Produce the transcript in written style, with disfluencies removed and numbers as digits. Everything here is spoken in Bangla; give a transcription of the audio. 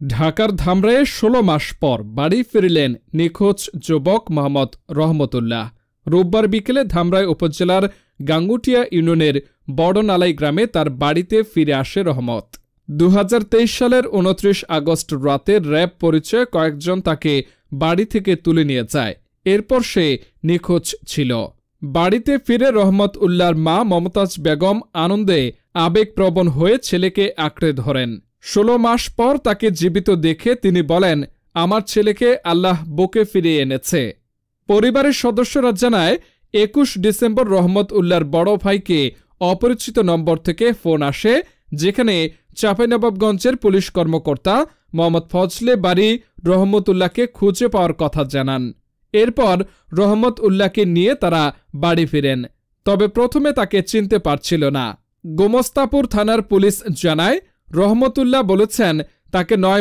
ঢাকার ধামরায়ে ১৬ মাস পর বাড়ি ফিরলেন নিখোঁজ যুবক মোহাম্মদ রহমতুল্লাহ। রোববার বিকেলে ধামরাই উপজেলার গাঙ্গুটিয়া ইউনিয়নের বড়নালাই গ্রামে তার বাড়িতে ফিরে আসে রহমত। ২০২৩ সালের ২৯ আগস্ট রাতে র্যাব পরিচয়ে কয়েকজন তাকে বাড়ি থেকে তুলে নিয়ে যায়। এরপর সে নিখোঁজ ছিল। বাড়িতে ফিরে রহমত উল্লাহর মা মমতাজ বেগম আনন্দে আবেগপ্রবণ হয়ে ছেলেকে আঁকড়ে ধরেন। ১৬ মাস পর তাকে জীবিত দেখে তিনি বলেন, আমার ছেলেকে আল্লাহ বুকে ফিরিয়ে এনেছে। পরিবারের সদস্যরা জানায়, ২১ ডিসেম্বর রহমত উল্লাহর বড় ভাইকে অপরিচিত নম্বর থেকে ফোন আসে, যেখানে চাঁপাইনবাবগঞ্জের পুলিশ কর্মকর্তা মোহাম্মদ ফজলে বারী রহমত উল্লাহকে খুঁজে পাওয়ার কথা জানান। এরপর রহমত উল্লাহকে নিয়ে তারা বাড়ি ফিরেন। তবে প্রথমে তাকে চিনতে পারছিল না। গোমস্তাপুর থানার পুলিশ জানায়, রহমত উল্লাহ বলেছেন তাকে ৯